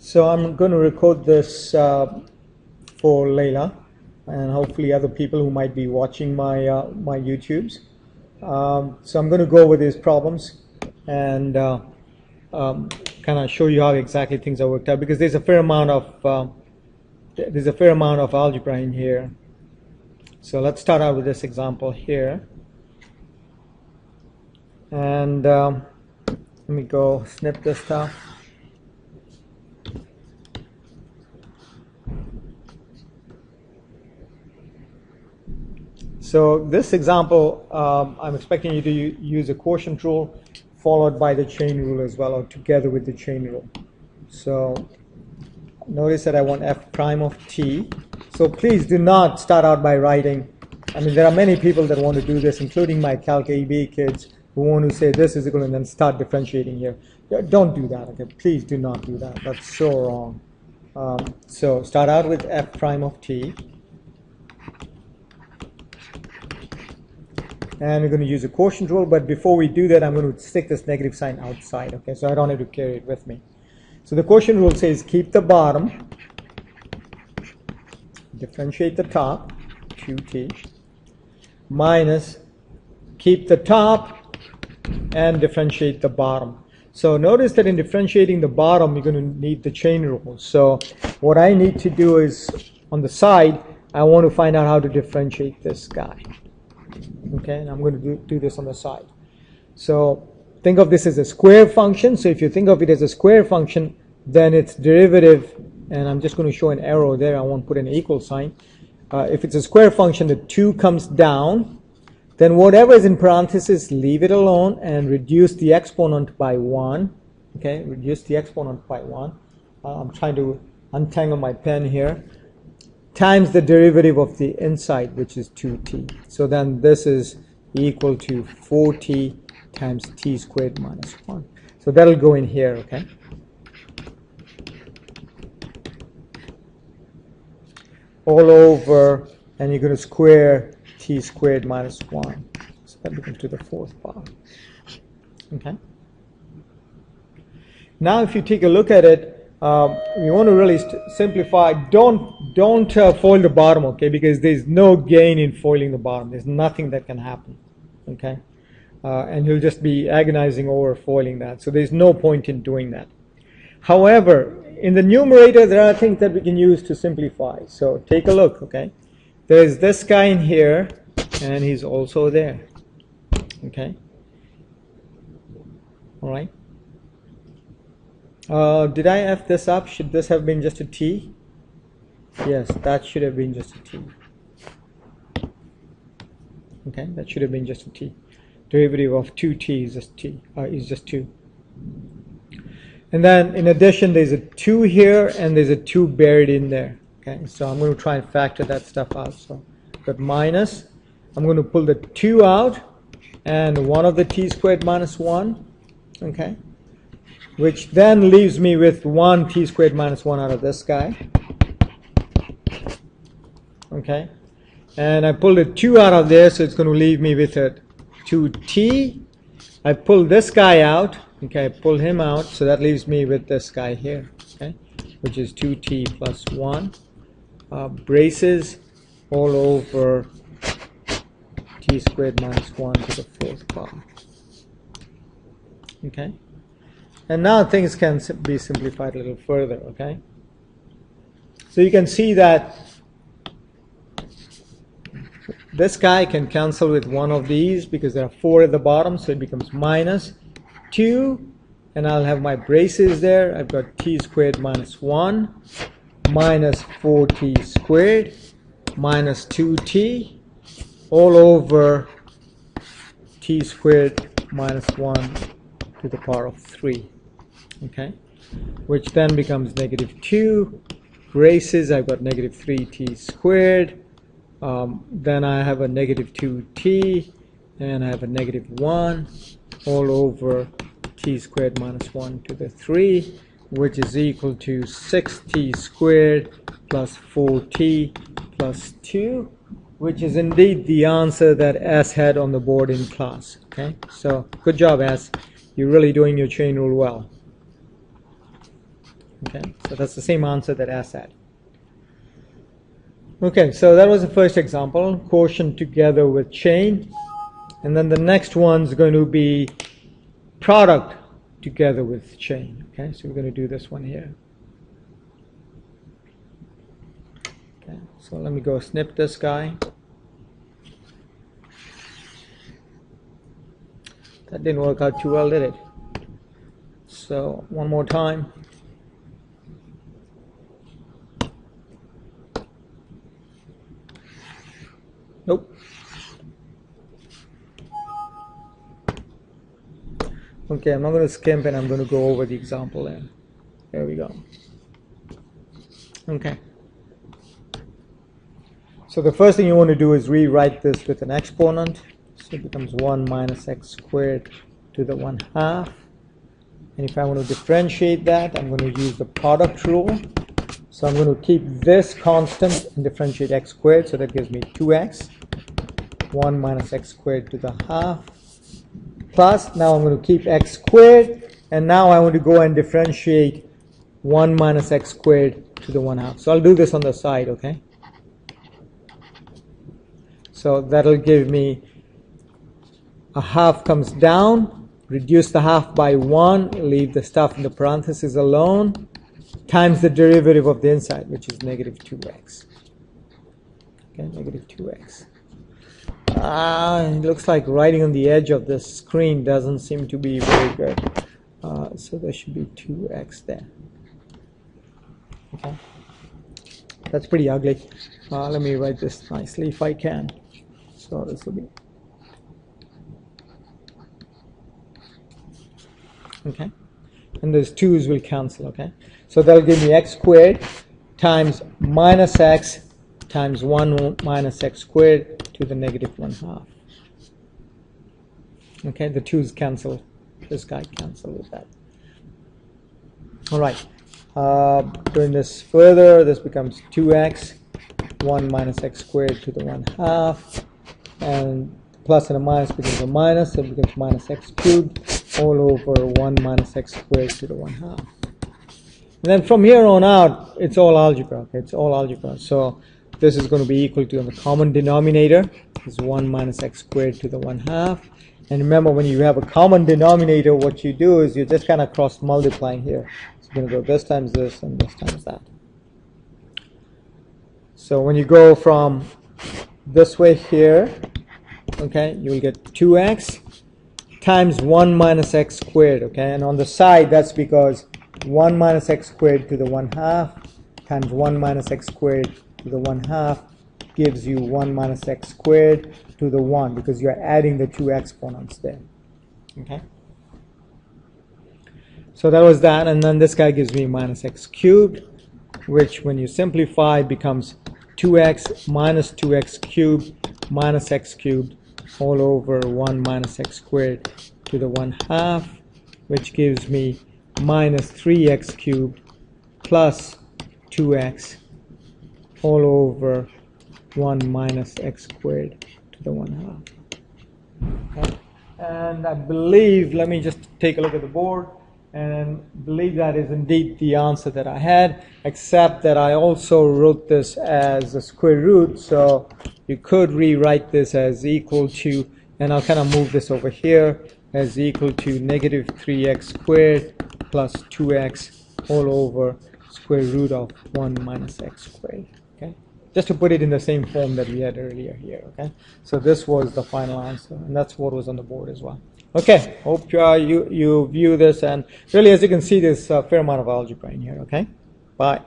So I'm going to record this for Layla and hopefully other people who might be watching my my YouTubes. So I'm going to go over these problems and kind of show you how exactly things are worked out, because there's a fair amount of algebra in here. So let's start out with this example here, and let me go snip this stuff. So this example, I'm expecting you to use a quotient rule followed by the chain rule as well, or together with the chain rule. So notice that I want f prime of t. So please do not start out by writing. I mean, there are many people that want to do this, including my Calc AB kids, who want to say this is equal and then start differentiating here. Don't do that, okay? Please do not do that. That's so wrong. So start out with f prime of t. And we're going to use a quotient rule, but before we do that, I'm going to stick this negative sign outside, okay? So I don't have to carry it with me. So the quotient rule says keep the bottom, differentiate the top, 2t, minus keep the top and differentiate the bottom. So notice that in differentiating the bottom, you're going to need the chain rule. So what I need to do is, on the side, I want to find out how to differentiate this guy. Okay, and I'm going to do this on the side. So think of this as a square function. So if you think of it as a square function, then its derivative, and I'm just going to show an arrow there, I won't put an equal sign. If it's a square function, the 2 comes down. Then whatever is in parentheses, leave it alone and reduce the exponent by 1. Okay, reduce the exponent by 1. I'm trying to untangle my pen here. Times the derivative of the inside, which is 2t. So then this is equal to 4t times t squared minus 1. So that'll go in here, okay? All over, and you're going to square t squared minus 1. So that becomes to the 4th power. Okay? Now if you take a look at it, you want to really simplify. Don't foil the bottom, okay? Because there's no gain in foiling the bottom. There's nothing that can happen, okay? And you'll just be agonizing over foiling that. So there's no point in doing that. However, in the numerator, there are things that we can use to simplify. So take a look, okay? There's this guy in here, and he's also there, okay? All right. Did I F this up? Should this have been just a t? Yes, that should have been just a t. Okay, that should have been just a t. Derivative of 2t is just t, is just 2. And then in addition, there's a 2 here and there's a 2 buried in there. Okay, so I'm going to try and factor that stuff out. So but minus, I'm going to pull the 2 out and 1 of the t squared minus 1. Okay, which then leaves me with 1 t squared minus 1 out of this guy. Okay, and I pulled a 2 out of there, so it's going to leave me with a 2t. I pull this guy out. Okay, I pull him out, so that leaves me with this guy here, okay, which is 2t plus 1. Braces all over t squared minus 1 to the 4th power. Okay. And now things can be simplified a little further, okay? So you can see that this guy can cancel with one of these because there are 4 at the bottom, so it becomes minus 2, and I'll have my braces there. I've got t squared minus 1 minus 4t squared minus 2t all over t squared minus 1 to the power of 3. Okay, which then becomes negative 2. Braces, I've got negative 3t squared. Then I have a negative 2t, and I have a negative 1 all over t squared minus 1 to the 3, which is equal to 6t squared plus 4t plus 2, which is indeed the answer that S had on the board in class. Okay, so good job, S. You're really doing your chain rule well. Okay, so that's the same answer that S had. Okay, so that was the first example, quotient together with chain. And then the next one's going to be product together with chain. Okay, so we're going to do this one here. Okay, so let me go snip this guy. That didn't work out too well, did it? So one more time. Nope. Okay, I'm not going to skimp and I'm going to go over the example there. There we go. Okay. So the first thing you want to do is rewrite this with an exponent. So it becomes 1 minus x squared to the 1/2. And if I want to differentiate that, I'm going to use the product rule. So I'm going to keep this constant and differentiate x squared. So that gives me 2x. 1 minus x squared to the 1/2. Plus, now I'm going to keep x squared. And now I want to go and differentiate 1 minus x squared to the 1/2. So I'll do this on the side, okay? So that'll give me a half comes down, reduce the half by 1, leave the stuff in the parentheses alone, times the derivative of the inside, which is negative 2x. Okay, negative 2x. It looks like writing on the edge of the screen doesn't seem to be very good. So there should be 2x there. Okay, that's pretty ugly. Let me write this nicely if I can. So this will be, okay, and those 2's will cancel, okay? So that'll give me x squared times minus x times 1 minus x squared to the negative 1/2. Okay, the 2's cancel. This guy cancel with that. All right, doing this further, this becomes 2x, 1 minus x squared to the 1/2. And plus and a minus becomes a minus, so it becomes minus x cubed all over 1 minus x squared to the 1/2. And then from here on out, it's all algebra. Okay, it's all algebra. So this is going to be equal to the common denominator is 1 minus x squared to the 1/2. And remember, when you have a common denominator, what you do is you're just kind of cross multiplying here. So you're going to go this times this and this times that. So when you go from this way here, okay, you will get 2x times 1 minus x squared, okay, and on the side that's because 1 minus x squared to the 1/2 times 1 minus x squared to the 1/2 gives you 1 minus x squared to the 1 because you're adding the two exponents there, okay. So that was that, and then this guy gives me minus x cubed, which when you simplify becomes 2x minus 2x cubed minus x cubed all over 1 minus x squared to the 1/2, which gives me minus 3x cubed plus 2x all over 1 minus x squared to the 1/2. Okay. And I believe, let me just take a look at the board, and believe that is indeed the answer that I had, except that I also wrote this as a square root, so you could rewrite this as equal to, and I'll kind of move this over here, as equal to negative 3x squared plus 2x all over square root of 1 minus x squared. Okay, just to put it in the same form that we had earlier here. Okay, so this was the final answer, and that's what was on the board as well. Okay, hope you view this, and really, as you can see, there's a fair amount of algebra in here. Okay, bye.